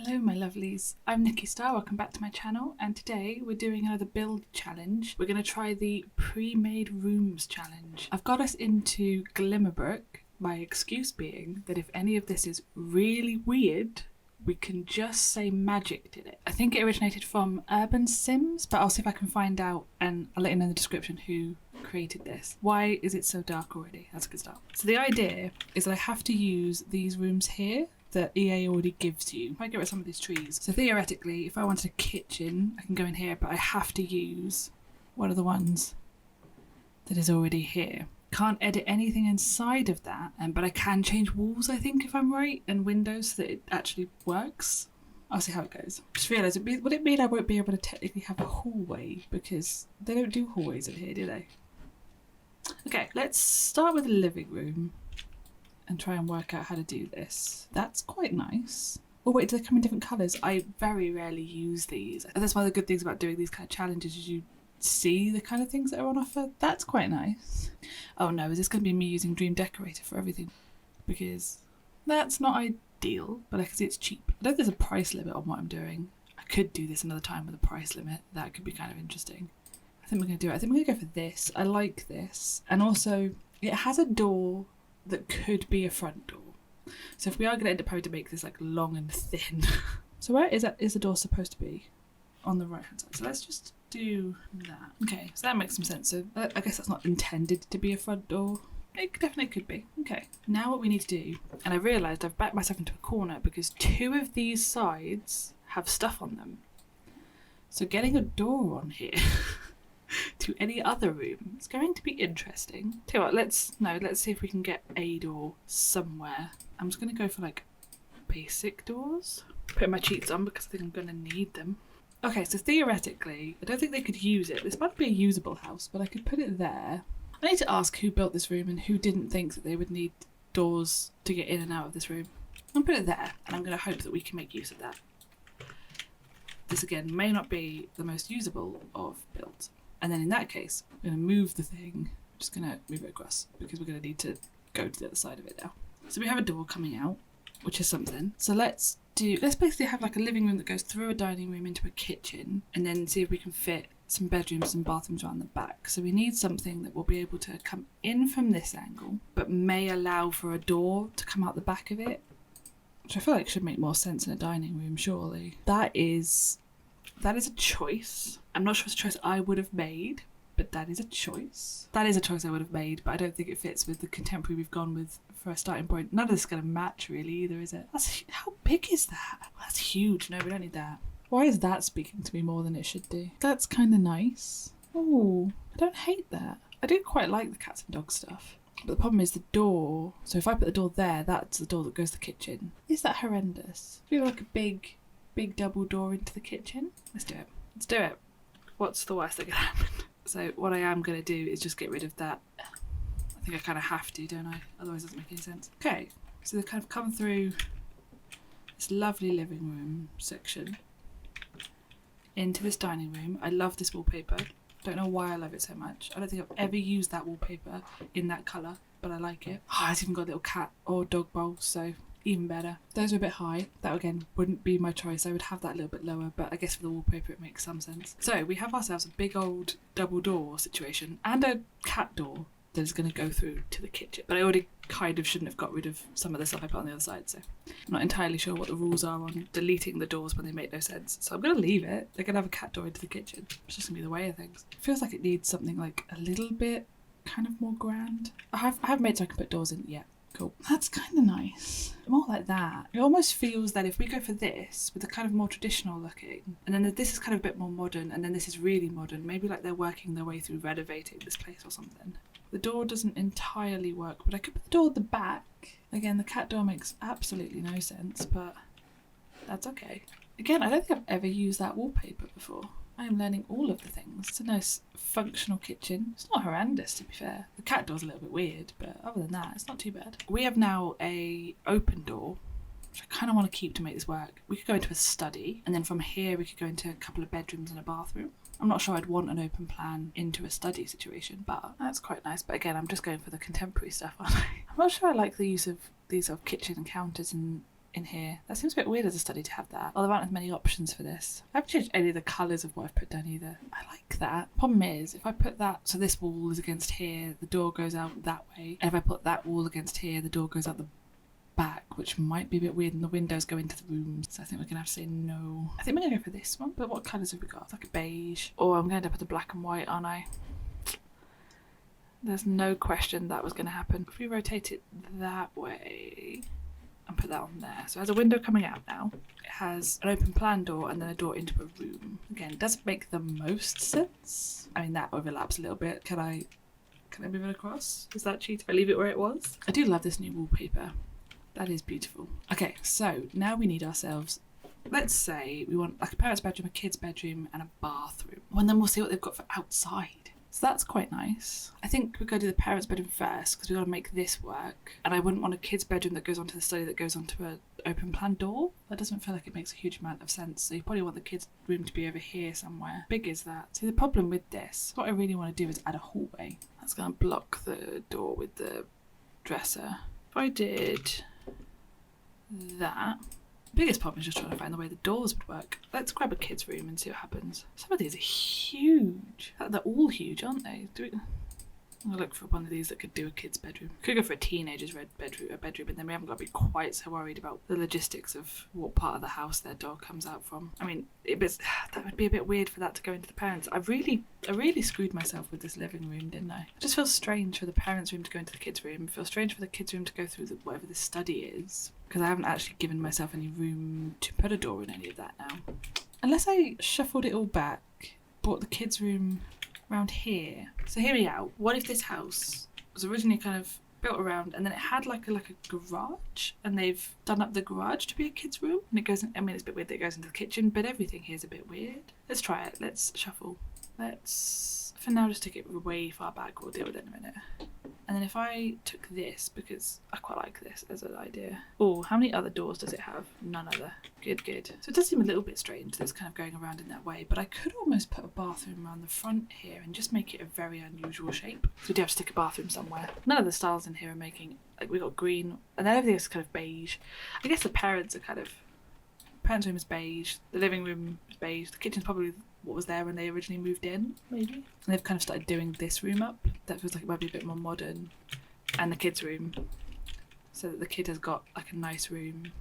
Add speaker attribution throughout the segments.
Speaker 1: Hello my lovelies, I'm Nikki Star, welcome back to my channel, and today we're doing another build challenge. We're going to try the pre-made rooms challenge. I've got us into Glimmerbrook, my excuse being that if any of this is really weird, we can just say magic did it. I think it originated from Urban Sims, but I'll see if I can find out and I'll let you know in the description who created this. Why is it so dark already? That's a good start. So the idea is that I have to use these rooms here that EA already gives you. If I get rid of some of these trees. So theoretically, if I wanted a kitchen, I can go in here, but I have to use one of the ones that is already here. Can't edit anything inside of that, but I can change walls, I think, if I'm right, and windows so that it actually works. I'll see how it goes. Just realised, would it mean I won't be able to technically have a hallway? Because they don't do hallways in here, do they? Okay, let's start with the living room and try and work out how to do this. That's quite nice. Oh wait, do they come in different colours? I very rarely use these. And that's one of the good things about doing these kind of challenges is you see the kind of things that are on offer. That's quite nice. Oh no, is this going to be me using Dream Decorator for everything? Because that's not ideal, but I can see it's cheap. I don't think there's a price limit on what I'm doing. I could do this another time with a price limit. That could be kind of interesting. I think we're going to do it. I think we're going to go for this. I like this. And also, it has a door that could be a front door. So if we are going to end up having to make this like long and thin. So where is the door supposed to be? On the right hand side. So let's just do that. Okay, so that makes some sense. So I guess that's not intended to be a front door. It definitely could be. Okay, now what we need to do, and I realised I've backed myself into a corner because two of these sides have stuff on them. So getting a door on here to any other room is going to be interesting. Tell you what, let's see if we can get a door somewhere. I'm just going to go for like basic doors. Put my cheats on because I think I'm going to need them. Okay, so theoretically, I don't think they could use it. This might be a usable house, but I could put it there. I need to ask who built this room and who didn't think that they would need doors to get in and out of this room. I'll put it there, and I'm going to hope that we can make use of that. This again may not be the most usable of builds. And then in that case, I'm going to move the thing. I'm just going to move it across because we're going to need to go to the other side of it now. So we have a door coming out, which is something. So let's basically have like a living room that goes through a dining room into a kitchen, and then see if we can fit some bedrooms and bathrooms around the back. So we need something that will be able to come in from this angle, but may allow for a door to come out the back of it, which I feel like should make more sense in a dining room, surely. That is a choice. I'm not sure it's a choice I would have made, but that is a choice. That is a choice I would have made, but I don't think it fits with the contemporary we've gone with for a starting point. None of this is going to match really either, is it? How big is that? Well, that's huge. No, we don't need that. Why is that speaking to me more than it should do? That's kind of nice. Oh, I don't hate that. I do quite like the cats and dog stuff. But the problem is the door. So if I put the door there, that's the door that goes to the kitchen. Is that horrendous? I feel like a big double door into the kitchen. Let's do it. Let's do it. What's the worst that could happen? So what I am going to do is just get rid of that. I think I kind of have to, don't I? Otherwise it doesn't make any sense. Okay, so they kind of come through this lovely living room section into this dining room. I love this wallpaper. Don't know why I love it so much. I don't think I've ever used that wallpaper in that colour, but I like it. Oh, it's even got a little cat or dog bowl, so even better. Those are a bit high. That again wouldn't be my choice. I would have that a little bit lower, but I guess for the wallpaper it makes some sense. So we have ourselves a big old double door situation and a cat door that is going to go through to the kitchen. But I already kind of shouldn't have got rid of some of the stuff I put on the other side, so I'm not entirely sure what the rules are on deleting the doors when they make no sense. So I'm going to leave it. They're going to have a cat door into the kitchen. It's just going to be the way of things. It feels like it needs something like a little bit kind of more grand. I have made so I can put doors in. Yeah. Cool. That's kind of nice. More like that. It almost feels that if we go for this with the kind of more traditional looking, and then this is kind of a bit more modern, and then this is really modern, maybe like they're working their way through renovating this place or something. The door doesn't entirely work, but I could put the door at the back. Again, the cat door makes absolutely no sense, but that's okay. Again, I don't think I've ever used that wallpaper before. I am learning all of the things. It's a nice functional kitchen. It's not horrendous, to be fair. The cat door's a little bit weird, but other than that, it's not too bad. We have now a open door, which I kind of want to keep to make this work. We could go into a study, and then from here we could go into a couple of bedrooms and a bathroom. I'm not sure I'd want an open plan into a study situation, but that's quite nice. But again, I'm just going for the contemporary stuff, aren't I? I'm not sure I like the use of these sort of kitchen counters and in here. That seems a bit weird as a study to have that. Well, there aren't as many options for this. I haven't changed any of the colours of what I've put down either. I like that. Problem is, if I put that, so this wall is against here, the door goes out that way. And if I put that wall against here, the door goes out the back, which might be a bit weird, and the windows go into the rooms. So I think we're gonna have to say no. I think we're gonna go for this one. But what colours have we got? It's like a beige. Or I'm gonna end up with the black and white, aren't I? There's no question that was gonna happen. If we rotate it that way and put that on there. So it has a window coming out now. It has an open plan door and then a door into a room. Again, it doesn't make the most sense. I mean, that overlaps a little bit. Can I move it across? Is that cheap if I leave it where it was? I do love this new wallpaper. That is beautiful. Okay, so now we need ourselves, let's say we want like a parent's bedroom, a kid's bedroom, and a bathroom. And then we'll see what they've got for outside. So that's quite nice. I think we're going to do the parents' bedroom first because we've got to make this work. And I wouldn't want a kid's bedroom that goes onto the study that goes onto an open plan door. That doesn't feel like it makes a huge amount of sense. So you probably want the kids' room to be over here somewhere. Big is that? See, the problem with this, what I really want to do is add a hallway. That's going to block the door with the dresser. If I did that, the biggest problem is just trying to find the way the doors would work. Let's grab a kid's room and see what happens. Some of these are huge. They're all huge, aren't they? I'm gonna look for one of these that could do a kid's bedroom. Could go for a teenager's bedroom, but then we haven't got to be quite so worried about the logistics of what part of the house their dog comes out from. I mean, that would be a bit weird for that to go into the parents. I really screwed myself with this living room, didn't I? It just feels strange for the parents' room to go into the kids' room. It feels strange for the kids' room to go through whatever this study is, because I haven't actually given myself any room to put a door in any of that now. Unless I shuffled it all back, brought the kids' room around here. So hear me out. What if this house was originally kind of built around and then it had like a garage, and they've done up the garage to be a kid's room, and it goes in, I mean, it's a bit weird that it goes into the kitchen, but everything here is a bit weird. Let's try it. Let's shuffle. Let's for now just take it way far back. We'll deal with it in a minute. And then if I took this, because I quite like this as an idea. Oh, how many other doors does it have? None other. Good. So it does seem a little bit strange that it's kind of going around in that way, but I could almost put a bathroom around the front here and just make it a very unusual shape. So we do have to stick a bathroom somewhere. None of the styles in here are making, like, we got green, and then everything is kind of beige. I guess the parents' room is beige, the living room is beige, the kitchen's probably what was there when they originally moved in, maybe. And they've kind of started doing this room up. That feels like it might be a bit more modern. And the kids' room, so that the kid has got like a nice room.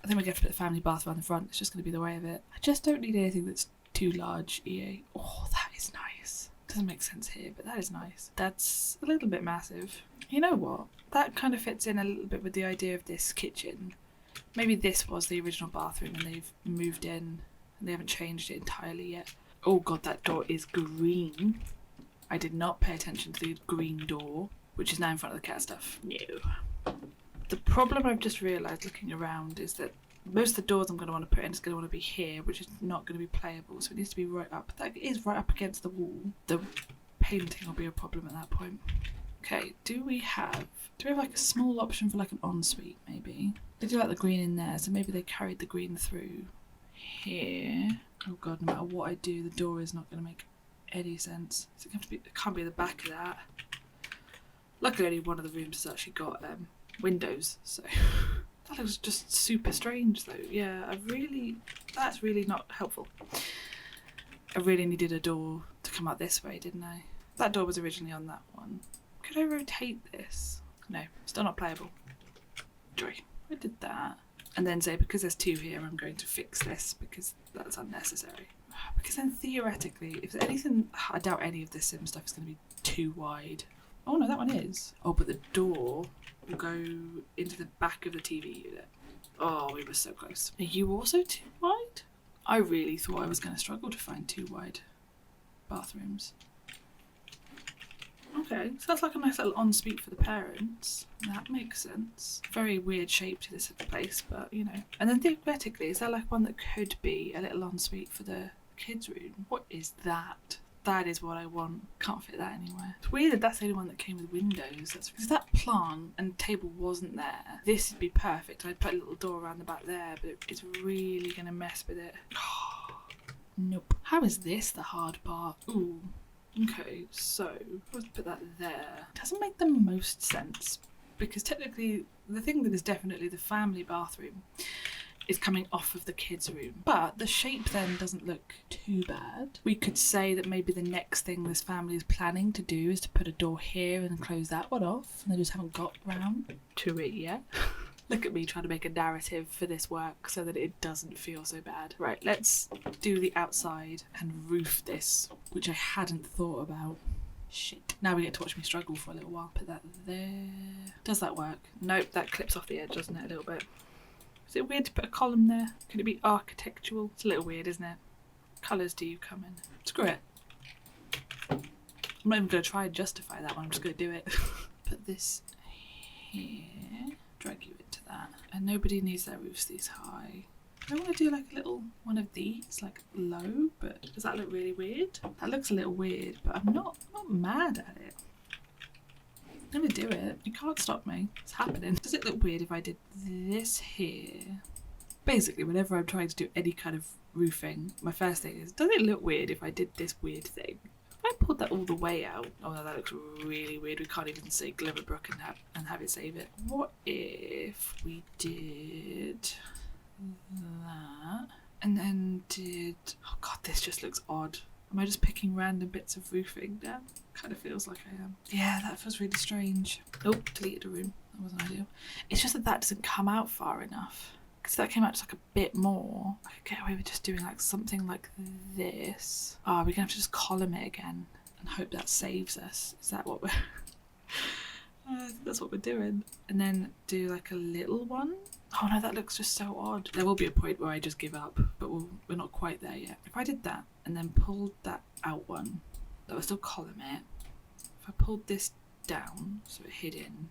Speaker 1: I think we're going to put the family bath around the front. It's just going to be the way of it. I just don't need anything that's too large, EA. Oh, that is nice. Doesn't make sense here, but that is nice. That's a little bit massive. You know what? That kind of fits in a little bit with the idea of this kitchen. Maybe this was the original bathroom and they've moved in and they haven't changed it entirely yet. Oh god, that door is green. I did not pay attention to the green door, which is now in front of the cat stuff. No. The problem I've just realised looking around is that most of the doors I'm going to want to put in is going to want to be here, which is not going to be playable, so it needs to be right up. That is right up against the wall. The painting will be a problem at that point. Okay, do we have like a small option for like an ensuite maybe? They do like the green in there, so maybe they carried the green through here. Oh god, no matter what I do, the door is not going to make any sense. So it can't be at the back of that. Luckily only one of the rooms has actually got windows, so that looks just super strange though. Yeah, that's really not helpful. I really needed a door to come out this way, didn't I? That door was originally on that one. Could I rotate this? No, still not playable. Joy. I did that. And then say, because there's two here, I'm going to fix this because that's unnecessary. Because then theoretically, if there's anything, I doubt any of this sim stuff is going to be too wide. Oh no, that one is. Oh, but the door will go into the back of the TV unit. Oh, we were so close. Are you also too wide? I really thought I was going to struggle to find too wide bathrooms. Okay, so that's like a nice little ensuite for the parents. That makes sense. Very weird shape to this place, but you know. And then theoretically, is there like one that could be a little ensuite for the kids' room? What is that? That is what I want. Can't fit that anywhere. It's weird that that's the only one that came with windows. That's because that plant and table wasn't there. This would be perfect. I'd put a little door around the back there, but it's really going to mess with it. Nope. How is this the hard part? Ooh. Okay, so let's put that there. Doesn't make the most sense, because technically the thing that is definitely the family bathroom is coming off of the kids' room. But the shape then doesn't look too bad. We could say that maybe the next thing this family is planning to do is to put a door here and close that one off, and they just haven't got round to it yet. Look at me trying to make a narrative for this work so that it doesn't feel so bad. Right, let's do the outside and roof this, which I hadn't thought about. Shit. Now we get to watch me struggle for a little while. Put that there. Does that work? Nope, that clips off the edge, doesn't it, a little bit? Is it weird to put a column there? Could it be architectural? It's a little weird, isn't it? Colours do you come in? Screw it. I'm not even going to try and justify that one, I'm just going to do it. Put this here. Drag you into that. And nobody needs their roofs these high. I want to do like a little one of these, like low, but does that look really weird? That looks a little weird, but I'm not mad at it. I'm gonna do it. You can't stop me. It's happening. Does it look weird if I did this here? Basically, whenever I'm trying to do any kind of roofing, my first thing is, does it look weird if I did this weird thing? If I pulled that all the way out, oh no, that looks really weird. We can't even say Glimmerbrook and have it save it. What if we did that and then did, oh god, this just looks odd. Am I just picking random bits of roofing now? Kind of feels like I am. Yeah, that feels really strange. Oh, deleted a room. That wasn't ideal. It's just that doesn't come out far enough. Because that came out just like a bit more. I could get away with just doing like something like this. Oh, we're gonna have to just column it again and hope that saves us. Is that what we're... I think that's what we're doing. And then do like a little one. Oh no, that looks just so odd. There will be a point where I just give up, but we're not quite there yet. If I did that and then pulled that out one, that would still column it. If I pulled this down so it hid in,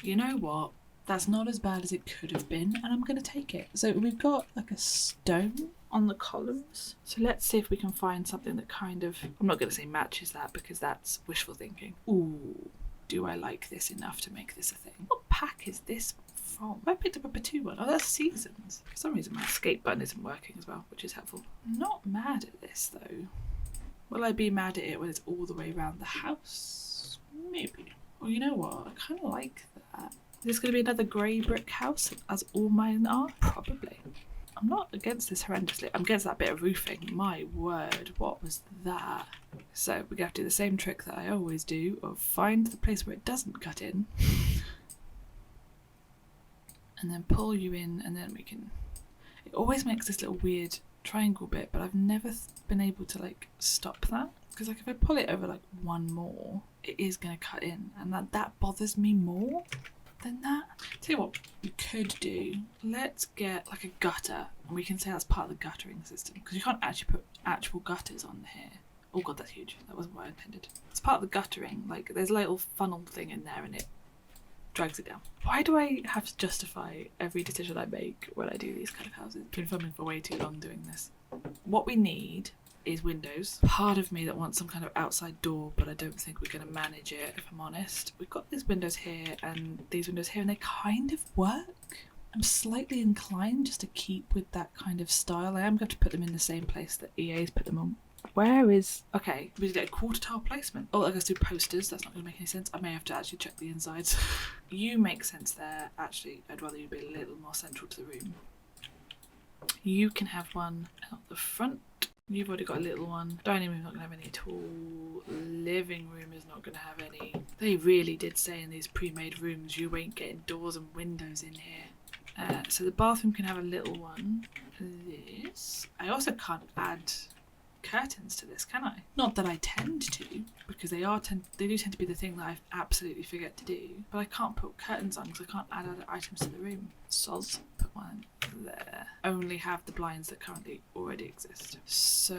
Speaker 1: you know what? That's not as bad as it could have been, and I'm going to take it. So we've got like a stone on the columns. So let's see if we can find something that kind of, I'm not going to say matches that because that's wishful thinking. Ooh, do I like this enough to make this a thing? What pack is this from? I picked up a Batu one. Oh, that's Seasons. For some reason my escape button isn't working as well, which is helpful. I'm not mad at this though. Will I be mad at it when it's all the way around the house? Maybe. Well, you know what? I kind of like that. Is this going to be another grey brick house, as all mine are? Probably. I'm not against this horrendously. I'm against that bit of roofing. My word, what was that? So we're going to have to do the same trick that I always do, of find the place where it doesn't cut in. And then pull you in, and then we can... It always makes this little weird triangle bit, but I've never been able to like stop that. Because like if I pull it over like one more, it is going to cut in, and that bothers me more than that. Tell you what we could do, let's get like a gutter, and we can say that's part of the guttering system, because you can't actually put actual gutters on here. Oh god, that's huge. That wasn't what I intended. It's part of the guttering, like there's a little funnel thing in there and it drags it down. Why do I have to justify every decision I make when I do these kind of houses? I've been filming for way too long doing this. What we need is windows. Part of me that wants some kind of outside door, but I don't think we're going to manage it, if I'm honest. We've got these windows here and these windows here, and they kind of work. I'm slightly inclined just to keep with that kind of style. I am going to put them in the same place that EA's put them on. Where is... Okay, we did a quarter tile placement. Oh, I guess do posters. That's not going to make any sense. I may have to actually check the insides. You make sense there. Actually, I'd rather you be a little more central to the room. You can have one out the front. You've already got a little one. Dining room's not going to have any at all. Living room is not going to have any. They really did say in these pre-made rooms you ain't getting doors and windows in here. So the bathroom can have a little one. This. I also can't add curtains to this, can I? Not that I tend to, because they do tend to be the thing that I absolutely forget to do. But I can't put curtains on because I can't add other items to the room. Soz. Put one there. Only have the blinds that currently already exist. So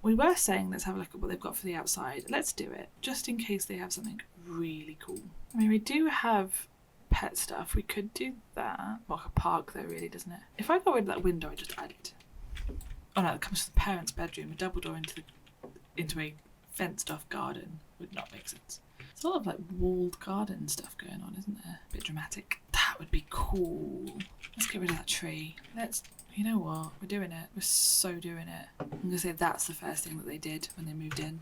Speaker 1: we were saying let's have a look at what they've got for the outside. Let's do it, just in case they have something really cool. I mean, we do have pet stuff. We could do that. Like a park though, really, doesn't it? If I got rid of that window, I just add it. Oh no, it comes to the parents' bedroom. A double door into a fenced off garden would not make sense. There's a lot of like walled garden stuff going on, isn't there? A bit dramatic. That would be cool. Let's get rid of that tree. You know what? We're doing it. We're so doing it. I'm gonna say that's the first thing that they did when they moved in.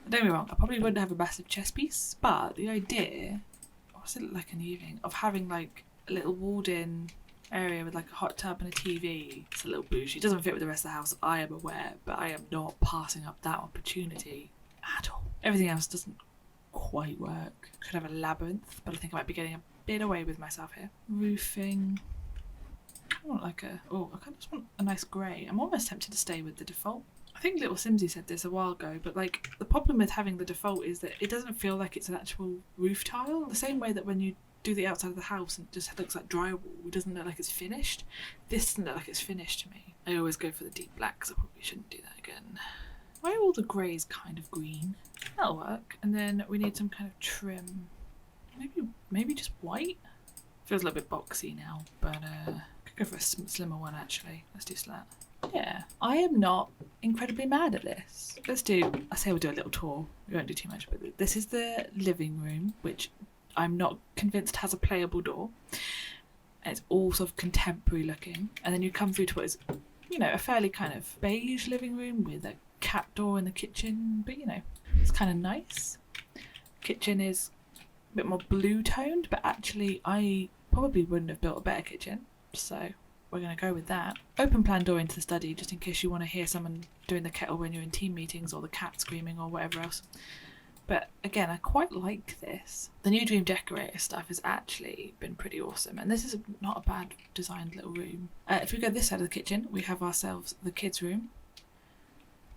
Speaker 1: Don't get me wrong, I probably wouldn't have a massive chess piece, but the idea, what's it look like in the evening, of having like a little walled-in area with like a hot tub and a TV. It's a little bougie. It doesn't fit with the rest of the house, I am aware, but I am not passing up that opportunity at all. Everything else doesn't quite work. Could have a labyrinth, but I think I might be getting a bit away with myself here. Roofing. I want like a, oh, I kind of just want a nice grey. I'm almost tempted to stay with the default. I think Little Simsy said this a while ago, but like the problem with having the default is that it doesn't feel like it's an actual roof tile. The same way that when you do the outside of the house and it just looks like drywall, it doesn't look like it's finished. This doesn't look like it's finished to me. I always go for the deep black, so I probably shouldn't do that again. Why are all the greys kind of green? That'll work. And then we need some kind of trim. Maybe just white? Feels a little bit boxy now, but could go for a slimmer one actually. Let's do slat. Yeah, I am not incredibly mad at this. Let's do, I say we'll do a little tour. We won't do too much, but this is the living room, which I'm not convinced has a playable door. And it's all sort of contemporary looking. And then you come through to what is, you know, a fairly kind of beige living room with a cat door in the kitchen, but you know, it's kind of nice. Kitchen is a bit more blue toned, but actually I probably wouldn't have built a better kitchen, so we're going to go with that. Open plan door into the study, just in case you want to hear someone doing the kettle when you're in team meetings, or the cat screaming or whatever else. But again, I quite like this. The new Dream Decorator stuff has actually been pretty awesome, and this is not a bad designed little room. If we go this side of the kitchen, we have ourselves the kids' room,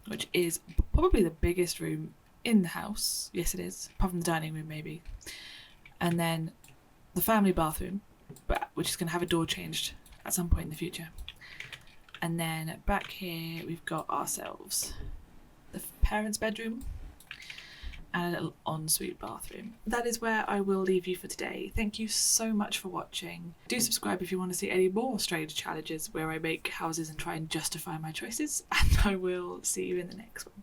Speaker 1: which is probably the biggest room in the house. Yes, it is, apart from the dining room maybe. And then the family bathroom, which is going to have a door changed at some point in the future. And then back here we've got ourselves the parents' bedroom and a little ensuite bathroom. That is where I will leave you for today. Thank you so much for watching. Do subscribe if you want to see any more strange challenges where I make houses and try and justify my choices, and I will see you in the next one.